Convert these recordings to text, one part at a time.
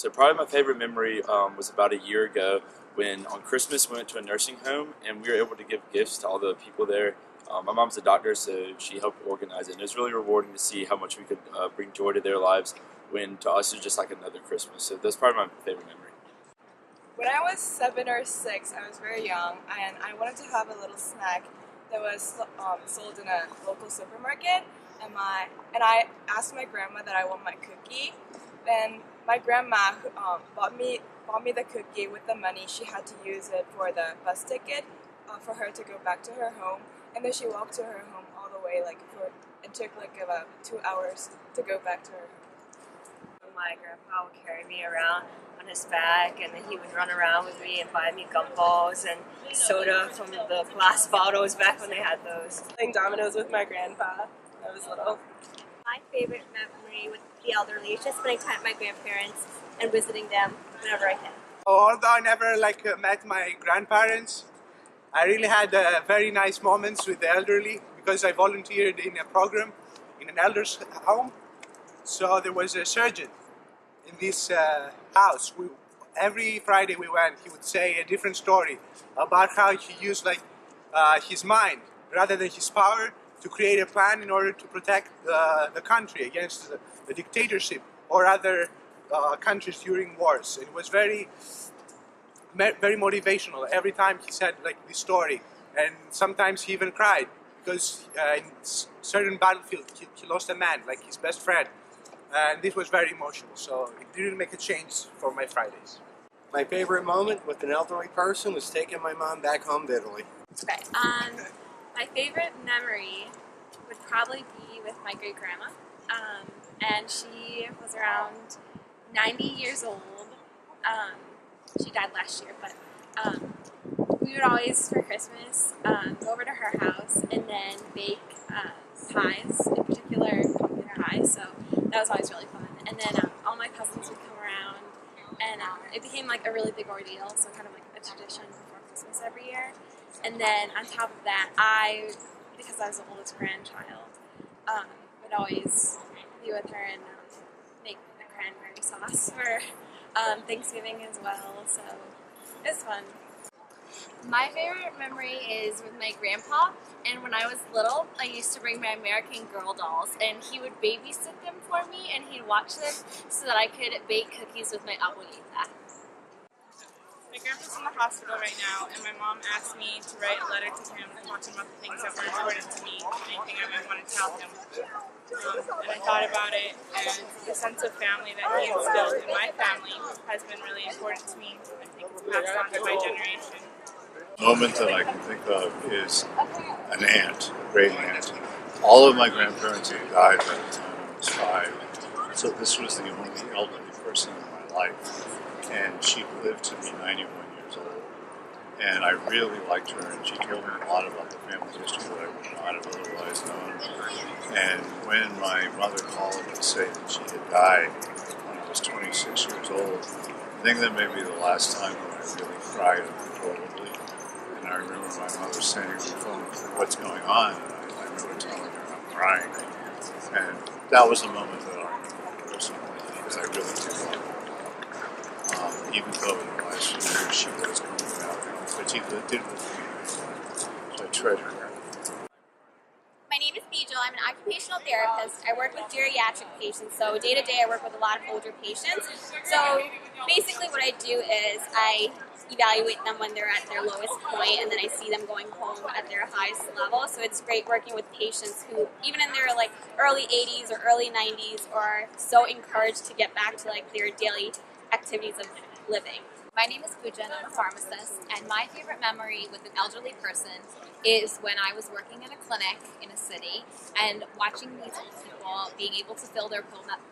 So probably my favorite memory was about a year ago when on Christmas we went to a nursing home and we were able to give gifts to all the people there. My mom's a doctor, so she helped organize it. And it was really rewarding to see how much we could bring joy to their lives when to us it was just like another Christmas. So that's probably my favorite memory. When I was 7 or 6, I was very young, and I wanted to have a little snack that was sold in a local supermarket. And I asked my grandma that I want my cookie. Then my grandma bought me the cookie with the money. She had to use it for the bus ticket for her to go back to her home. And then she walked to her home all the way, it took about 2 hours to go back to her home. My grandpa would carry me around on his back, and then he would run around with me and buy me gumballs and soda from the glass bottles back when they had those. Playing dominoes with my grandpa when I was little. My favorite memory with the elderly is just spending time with my grandparents and visiting them whenever I can. Although I never met my grandparents, I really had very nice moments with the elderly because I volunteered in a program in an elder's home. So there was a surgeon in this house. Every Friday we went, he would say a different story about how he used his mind rather than his power to create a plan in order to protect the country against the dictatorship or other countries during wars. It was very motivational. Every time he said this story, and sometimes he even cried because in certain battlefield he lost a man, like his best friend. And this was very emotional, so it didn't make a change for my Fridays. My favorite moment with an elderly person was taking my mom back home to Italy. Okay, my favorite memory would probably be with my great-grandma, and she was around 90 years old. She died last year, but we would always, for Christmas, go over to her house and then bake pies, in particular pumpkin pie, so that was always really fun. And then all my cousins would come around, and it became like a really big ordeal, so kind of like a tradition before Christmas every year. And then on top of that, because I was the oldest grandchild, would always be with her and make the cranberry sauce for Thanksgiving as well, so it was fun. My favorite memory is with my grandpa, and when I was little, I used to bring my American Girl dolls, and he would babysit them for me, and he'd watch them so that I could bake cookies with my abuelita. My grandpa's in the hospital right now, and my mom asked me to write a letter to him talking about the things that were important to me, anything I might want to tell him. And I thought about it, and the sense of family that he instilled in my family has been really important to me. I think it's passed on to my generation. The moment that I can think of is an aunt, a great aunt. All of my grandparents had died by the time I was 5, so this was the only elderly person in my life. And she lived to be 91 years old. And I really liked her, and she told me a lot about the family history that I would not have otherwise known. And when my mother called to say that she had died when I was 26 years old, I think that may be the last time when I really cried uncontrollably. And I remember my mother saying on the phone, "What's going on?" And I remember telling her I'm crying. And that was a moment that I remember personally, because I really did love her. Even though in the last few years she was coming out, but she did with me, so I treasure her. My name is Bijal. I'm an occupational therapist. I work with geriatric patients, so day to day I work with a lot of older patients. So basically what I do is I evaluate them when they're at their lowest point, and then I see them going home at their highest level. So it's great working with patients who, even in their early 80s or early 90s, are so encouraged to get back to their daily activities of living. My name is Pooja and I'm a pharmacist, and my favorite memory with an elderly person is when I was working in a clinic in a city and watching these people being able to fill their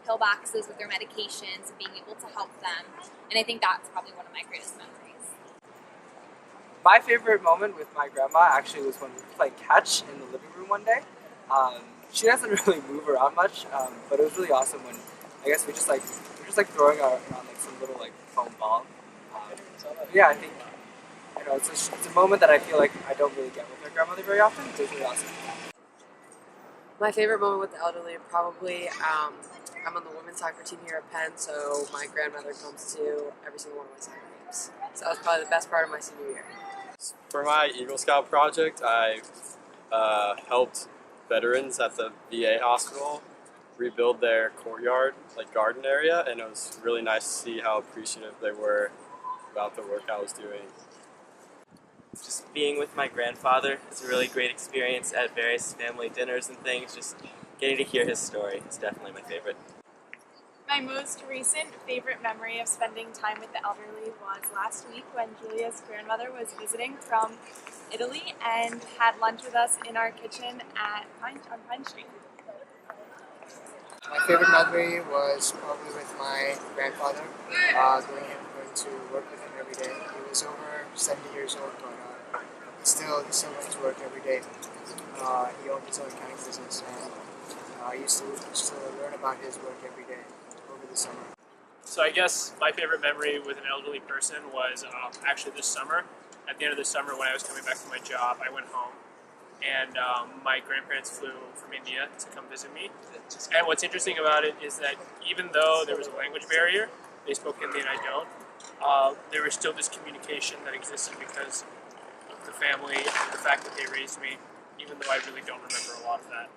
pill boxes with their medications and being able to help them, and I think that's probably one of my greatest memories. My favorite moment with my grandma actually was when we played catch in the living room one day. She doesn't really move around much, but it was really awesome when I guess we're just throwing around some little foam ball. Yeah, I think it's a moment that I feel like I don't really get with my grandmother very often. So it's really awesome. My favorite moment with the elderly probably I'm on the women's soccer team here at Penn, so my grandmother comes to every single one of my soccer games. So that was probably the best part of my senior year. For my Eagle Scout project, I helped veterans at the VA hospital rebuild their courtyard, like garden area, and it was really nice to see how appreciative they were about the work I was doing. Just being with my grandfather is a really great experience at various family dinners and things. Just getting to hear his story is definitely my favorite. My most recent favorite memory of spending time with the elderly was last week when Julia's grandmother was visiting from Italy and had lunch with us in our kitchen on Pine Street. My favorite memory was probably with my grandfather, going to work with him every day. He was over 70 years old, but he still went to work every day. He owned his own accounting business, and I used to learn about his work every day over the summer. So I guess my favorite memory with an elderly person was actually this summer. At the end of the summer, when I was coming back from my job, I went home, and my grandparents flew from India to come visit me. And what's interesting about it is that even though there was a language barrier, they spoke Hindi and I don't, there was still this communication that existed because of the family and the fact that they raised me, even though I really don't remember a lot of that.